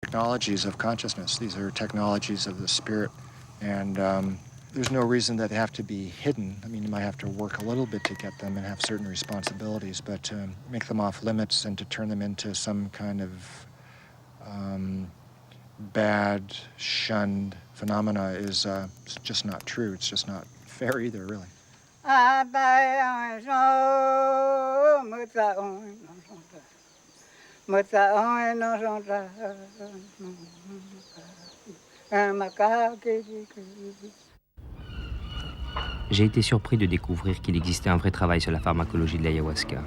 Technologies of consciousness. These are technologies of the spirit, and there's no reason that they have to be hidden. I mean, you might have to work a little bit to get them and have certain responsibilities, but to make them off limits and to turn them into some kind of bad, shunned phenomena is just not true. It's just not fair either, really. J'ai été surpris de découvrir qu'il existait un vrai travail sur la pharmacologie de l'ayahuasca.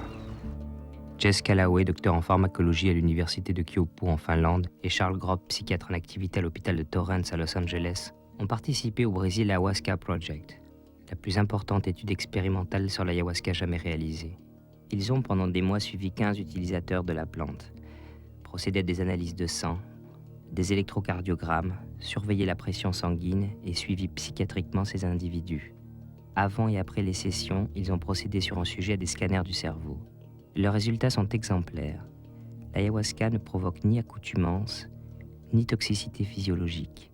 Jess Callaway, docteur en pharmacologie à l'université de Kyopo en Finlande, et Charles Grob, psychiatre en activité à l'hôpital de Torrance à Los Angeles, ont participé au Brésil Ayahuasca Project, la plus importante étude expérimentale sur l'ayahuasca jamais réalisée. Ils ont pendant des mois suivi 15 utilisateurs de la plante, procédé à des analyses de sang, des électrocardiogrammes, surveillé la pression sanguine et suivi psychiatriquement ces individus. Avant et après les sessions, ils ont procédé sur un sujet à des scanners du cerveau. Leurs résultats sont exemplaires. L'ayahuasca ne provoque ni accoutumance, ni toxicité physiologique.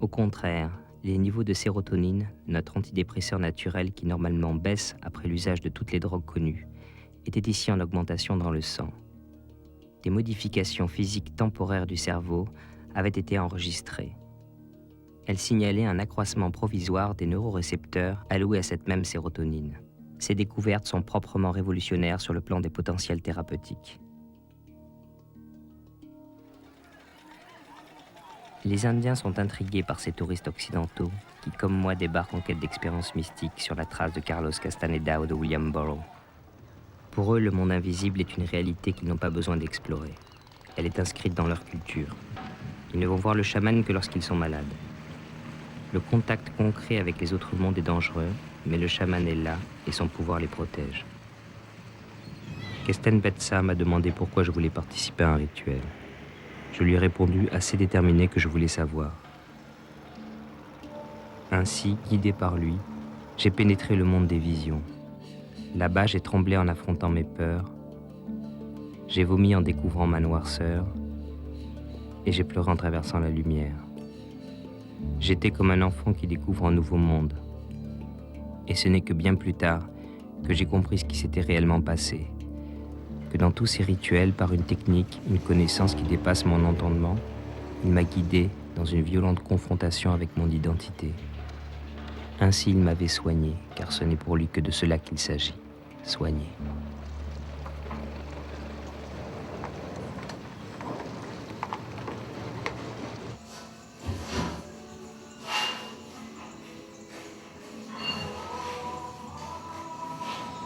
Au contraire, les niveaux de sérotonine, notre antidépresseur naturel qui normalement baisse après l'usage de toutes les drogues connues, étaient ici en augmentation dans le sang. Des modifications physiques temporaires du cerveau avaient été enregistrées. Elles signalaient un accroissement provisoire des neurorécepteurs alloués à cette même sérotonine. Ces découvertes sont proprement révolutionnaires sur le plan des potentiels thérapeutiques. Les Indiens sont intrigués par ces touristes occidentaux qui, comme moi, débarquent en quête d'expériences mystiques sur la trace de Carlos Castaneda ou de William Burroughs. Pour eux, le monde invisible est une réalité qu'ils n'ont pas besoin d'explorer. Elle est inscrite dans leur culture. Ils ne vont voir le chaman que lorsqu'ils sont malades. Le contact concret avec les autres mondes est dangereux, mais le chaman est là et son pouvoir les protège. Kesten Betsa m'a demandé pourquoi je voulais participer à un rituel. Je lui ai répondu assez déterminé que je voulais savoir. Ainsi, guidé par lui, j'ai pénétré le monde des visions. Là-bas, j'ai tremblé en affrontant mes peurs. J'ai vomi en découvrant ma noirceur. Et j'ai pleuré en traversant la lumière. J'étais comme un enfant qui découvre un nouveau monde. Et ce n'est que bien plus tard que j'ai compris ce qui s'était réellement passé. Que dans tous ces rituels, par une technique, une connaissance qui dépasse mon entendement, il m'a guidé dans une violente confrontation avec mon identité. Ainsi il m'avait soigné, car ce n'est pour lui que de cela qu'il s'agit, soigner.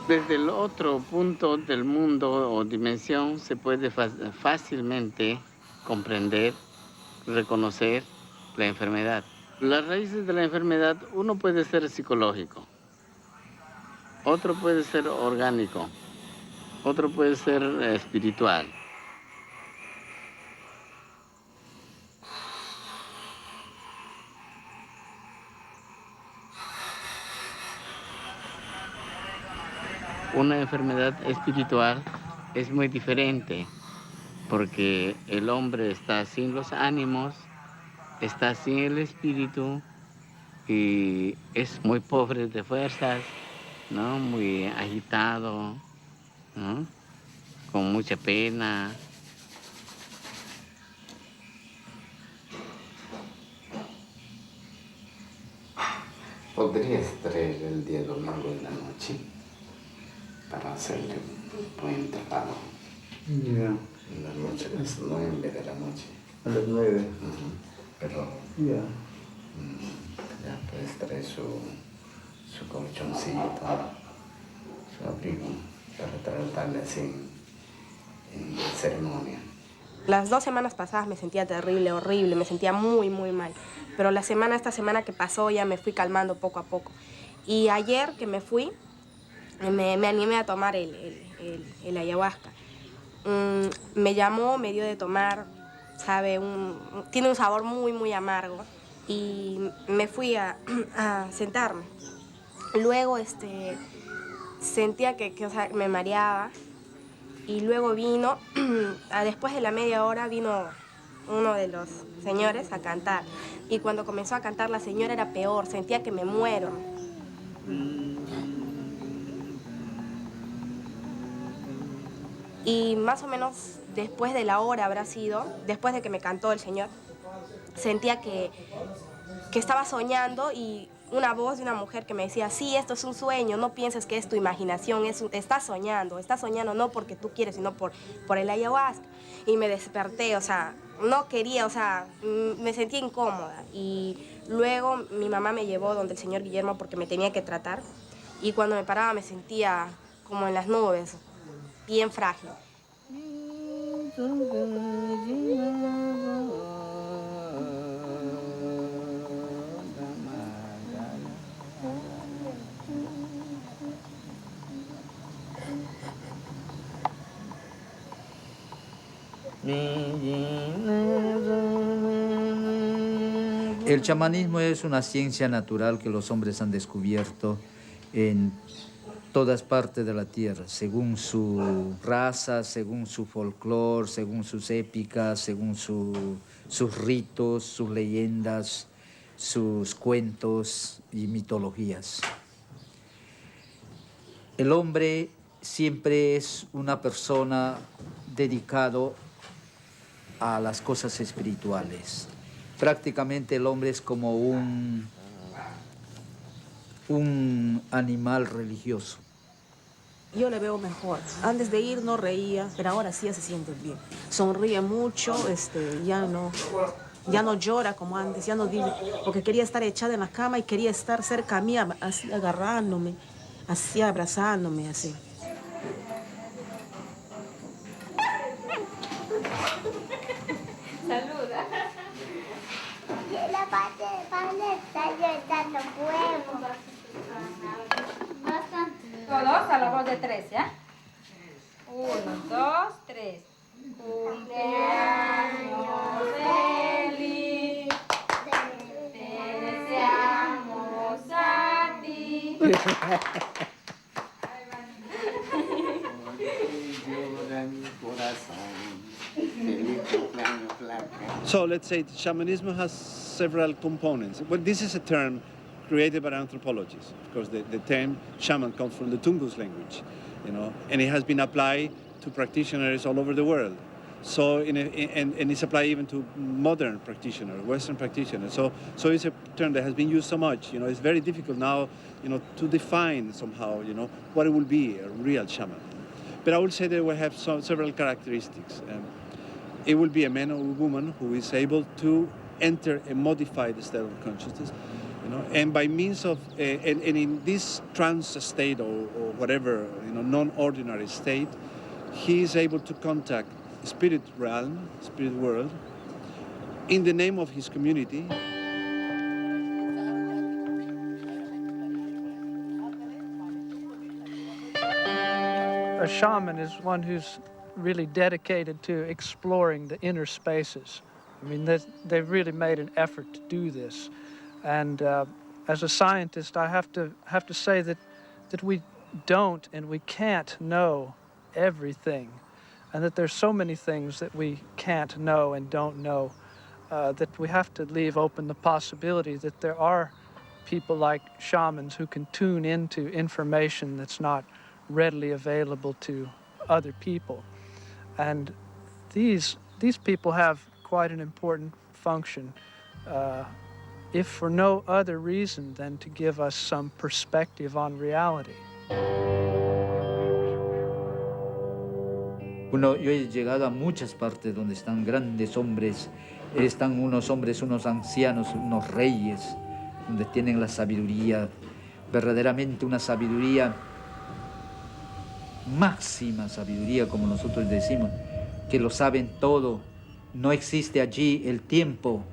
Desde el otro punto del mundo o dimensión se puede fácilmente comprender, reconocer la enfermedad. Las raíces de la enfermedad, uno puede ser psicológico, otro puede ser orgánico, otro puede ser espiritual. Una enfermedad espiritual es muy diferente porque el hombre está sin los ánimos, está sin el espíritu y es muy pobre de fuerzas, ¿no? Muy agitado, ¿no? Con mucha pena. Podrías traer el día domingo en la noche para hacerle un buen trabajo. Ya. En la noche, a las 9 de la noche. A las 9. Pero Ya. ya puedes traer su colchoncito, su abrigo, para tratarle así en ceremonia. Las 2 semanas pasadas me sentía terrible, horrible, me sentía muy, muy mal. Pero esta semana que pasó ya me fui calmando poco a poco. Y ayer que me fui, me animé a tomar el ayahuasca. Me llamó, me dio de tomar, sabe, tiene un sabor muy, muy amargo. Y me fui a sentarme. Luego sentía que o sea, me mareaba. Y luego vino, después de la media hora, vino uno de los señores a cantar. Y cuando comenzó a cantar la señora era peor, sentía que me muero. Y más o menos después de la hora habrá sido, después de que me cantó el señor, sentía que estaba soñando y una voz de una mujer que me decía, sí, esto es un sueño, no pienses que es tu imaginación, estás soñando no porque tú quieres, sino por el ayahuasca. Y me desperté, o sea, no quería, o sea, me sentía incómoda. Y luego mi mamá me llevó donde el señor Guillermo porque me tenía que tratar. Y cuando me paraba me sentía como en las nubes, bien frágil. El chamanismo es una ciencia natural que los hombres han descubierto en todas partes de la tierra, según su raza, según su folclore, según sus épicas, según sus ritos, sus leyendas, sus cuentos y mitologías. El hombre siempre es una persona dedicado a las cosas espirituales. Prácticamente el hombre es como un animal religioso. Yo le veo mejor. Antes de ir no reía, pero ahora sí ya se siente bien. Sonríe mucho, ya no llora como antes, ya no dice, porque quería estar echada en la cama y quería estar cerca a mí, así agarrándome, así abrazándome, así. Saluda. La parte de Pablo está dando huevos. Todos a la voz de 3, ¿ya? 1, 2, 3. Cumpleaños feliz, te deseamos a ti. So let's say shamanism has several components. Well, this is a term created by anthropologists. Of course, the term shaman comes from the Tungus language, and it has been applied to practitioners all over the world. So, and it's applied even to modern practitioners, Western practitioners. So it's a term that has been used so much. It's very difficult now, to define somehow, what it will be a real shaman. But I would say that we have several characteristics. It will be a man or a woman who is able to enter a modified state of consciousness, and by means of, and in this trance state or whatever, non-ordinary state, he is able to contact spirit realm, spirit world, in the name of his community. A shaman is one who's really dedicated to exploring the inner spaces. I mean, they've really made an effort to do this. And as a scientist, I have to say that we don't and we can't know everything, and that there's so many things that we can't know and don't know, that we have to leave open the possibility that there are people like shamans who can tune into information that's not readily available to other people. And these people have quite an important function, if for no other reason than to give us some perspective on reality. Yo he llegado a muchas partes donde están grandes hombres, están unos hombres, unos ancianos, unos reyes, donde tienen la sabiduría, verdaderamente una sabiduría, máxima sabiduría, como nosotros decimos, que lo saben todo. No existe allí el tiempo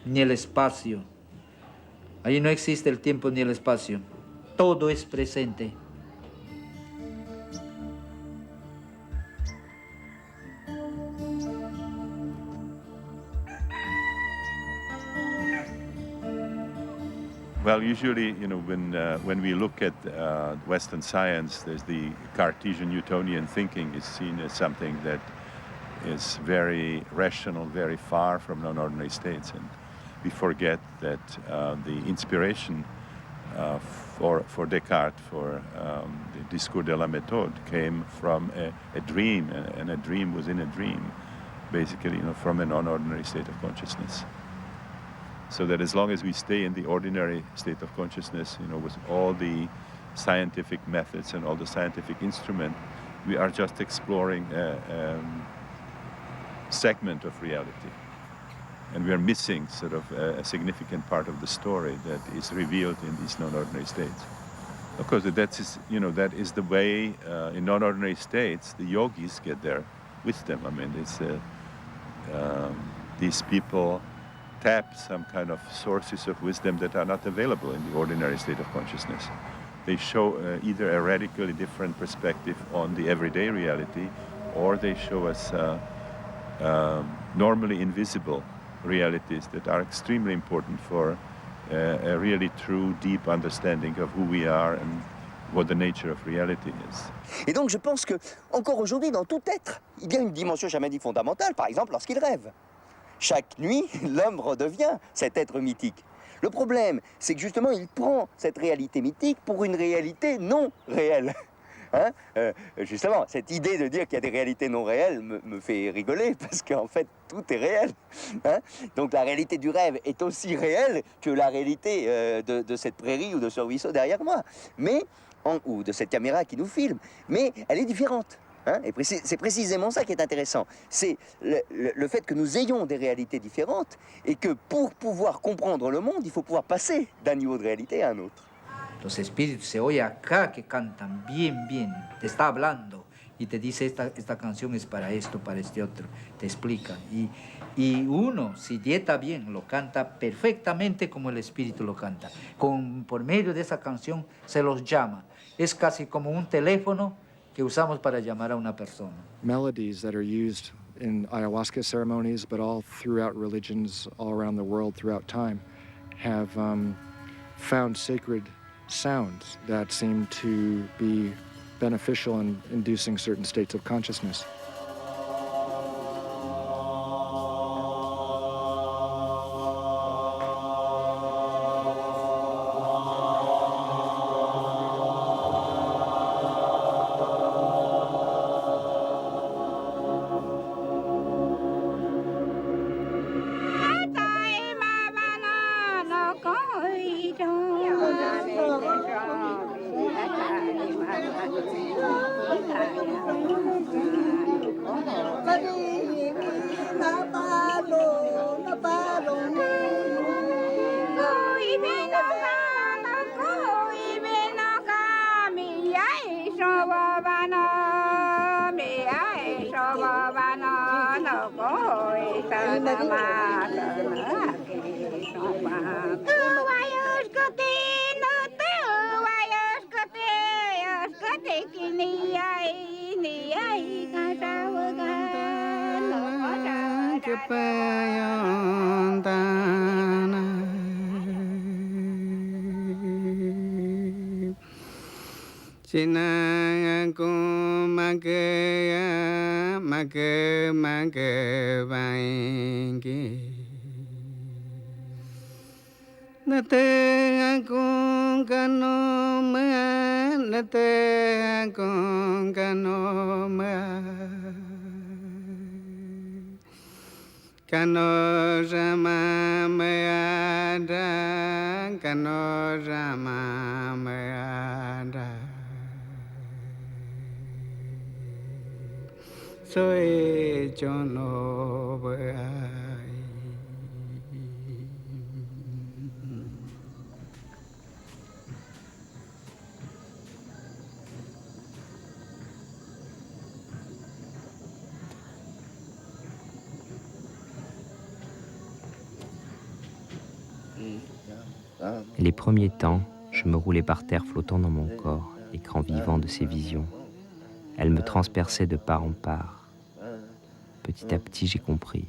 ni el espacio. Allí no existe el tiempo ni el espacio. Todo es presente. Well, usually, when we look at Western science, there's the Cartesian Newtonian thinking is seen as something that is very rational, very far from non-ordinary states. And we forget that the inspiration for Descartes, for the Discours de la Méthode, came from a dream, and a dream within a dream, basically, from a non-ordinary state of consciousness. So that as long as we stay in the ordinary state of consciousness, with all the scientific methods and all the scientific instruments, we are just exploring a segment of reality. And we are missing sort of a significant part of the story that is revealed in these non-ordinary states. Of course, that is the way in non-ordinary states the yogis get their wisdom. I mean, it's these people tap some kind of sources of wisdom that are not available in the ordinary state of consciousness. They show either a radically different perspective on the everyday reality, or they show us normally invisible realities that are extremely important for a really true, deep understanding of who we are and what the nature of reality is. Et donc je pense que encore aujourd'hui, dans tout être, il y a une dimension chamanique fondamentale, par exemple lorsqu'il rêve. Chaque nuit, l'homme redevient cet être mythique. Le problème, c'est que justement, il prend cette réalité mythique pour une réalité non réelle. Justement, cette idée de dire qu'il y a des réalités non réelles me fait rigoler, parce qu'en fait, tout est réel. Donc la réalité du rêve est aussi réelle que la réalité de cette prairie ou de ce ruisseau derrière moi, ou de cette caméra qui nous filme. Mais elle est différente. Et c'est précisément ça qui est intéressant. C'est le fait que nous ayons des réalités différentes et que pour pouvoir comprendre le monde, il faut pouvoir passer d'un niveau de réalité à un autre. Los espíritus se oye acá que cantan bien, bien, te está hablando y te dice esta canción es para esto, para este otro, te explica. Y uno, si dieta bien, lo canta perfectamente como el espíritu lo canta. Por medio de esa canción se los llama. Es casi como un teléfono que usamos para llamar a una persona. Melodies that are used in ayahuasca ceremonies, but all throughout religions all around the world throughout time, have found sacred sounds that seem to be beneficial in inducing certain states of consciousness. Les premiers temps, je me roulais par terre flottant dans mon corps, écran vivant de ces visions. Elles me transperçaient de part en part. Petit à petit, j'ai compris.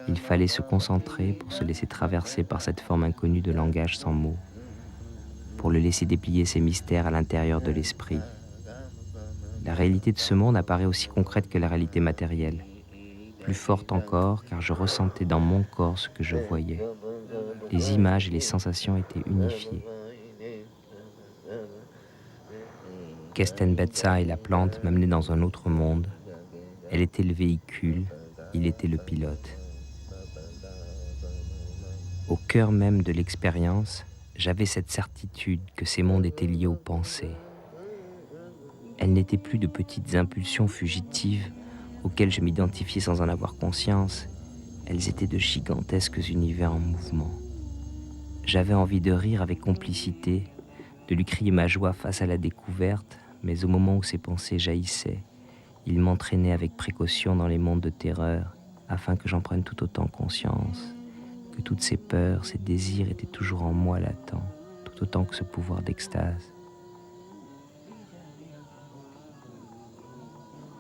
Il fallait se concentrer pour se laisser traverser par cette forme inconnue de langage sans mots, pour le laisser déplier ses mystères à l'intérieur de l'esprit. la réalité de ce monde apparaît aussi concrète que la réalité matérielle. Plus forte encore, car je ressentais dans mon corps ce que je voyais. Les images et les sensations étaient unifiées. Kestenbetsa et la plante m'amenaient dans un autre monde. Elle était le véhicule, il était le pilote. Au cœur même de l'expérience, j'avais cette certitude que ces mondes étaient liés aux pensées. Elles n'étaient plus de petites impulsions fugitives auxquelles je m'identifiais sans en avoir conscience. Elles étaient de gigantesques univers en mouvement. J'avais envie de rire avec complicité, de lui crier ma joie face à la découverte, mais au moment où ces pensées jaillissaient, il m'entraînait avec précaution dans les mondes de terreur, afin que j'en prenne tout autant conscience, que toutes ces peurs, ces désirs étaient toujours en moi latents, tout autant que ce pouvoir d'extase.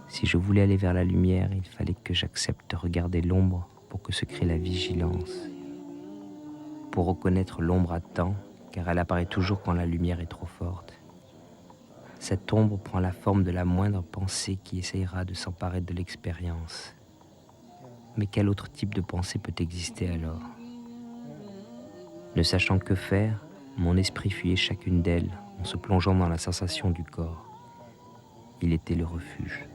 Si je voulais aller vers la lumière, il fallait que j'accepte de regarder l'ombre pour que se crée la vigilance. Pour reconnaître l'ombre à temps, car elle apparaît toujours quand la lumière est trop forte. Cette ombre prend la forme de la moindre pensée qui essayera de s'emparer de l'expérience. Mais quel autre type de pensée peut exister alors? Ne sachant que faire, mon esprit fuyait chacune d'elles en se plongeant dans la sensation du corps. Il était le refuge.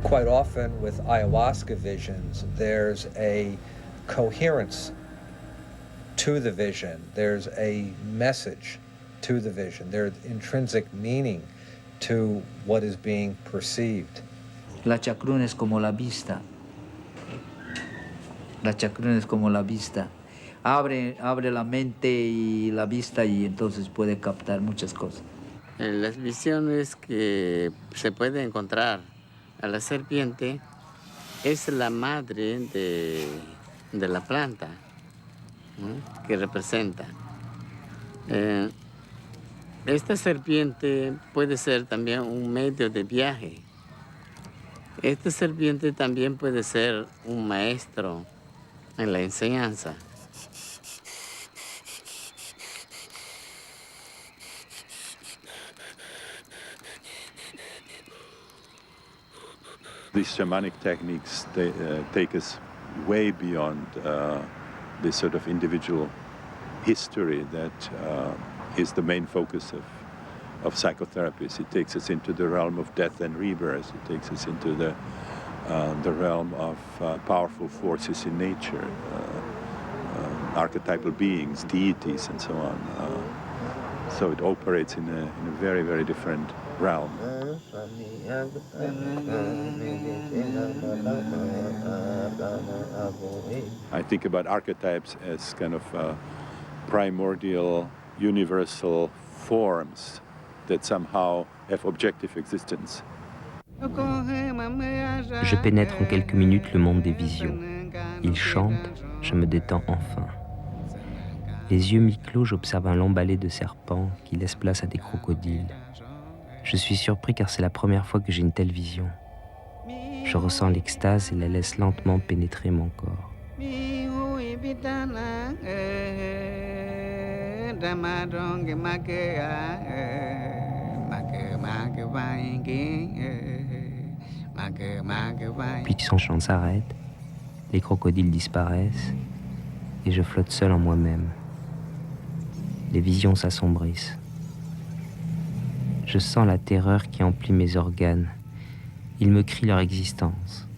Quite often with ayahuasca visions, there's a coherence to the vision. There's a message to the vision. There's intrinsic meaning to what is being perceived. La chacruna es como la vista. La chacruna es como la vista. Abre la mente y la vista y entonces puede captar muchas cosas. Las visiones que se puede encontrar a la serpiente es la madre de la planta, ¿no? Que representa. Esta serpiente puede ser también un medio de viaje. Esta serpiente también puede ser un maestro en la enseñanza. These shamanic techniques take us way beyond the sort of individual history that is the main focus of psychotherapies. It takes us into the realm of death and rebirth. It takes us into the realm of powerful forces in nature, archetypal beings, deities, and so on. So it operates in a very, very different realm. I think about archetypes as kind of primordial, universal forms that somehow have objective existence. Je pénètre en quelques minutes le monde des visions. Il chante, je me détends enfin. Les yeux mi-clos, j'observe un long balai de serpents qui laisse place à des crocodiles. Je suis surpris car c'est la première fois que j'ai une telle vision. Je ressens l'extase et la laisse lentement pénétrer mon corps. Puis son chant s'arrête, les crocodiles disparaissent et je flotte seul en moi-même. Les visions s'assombrissent. Je sens la terreur qui emplit mes organes. Ils me crient leur existence.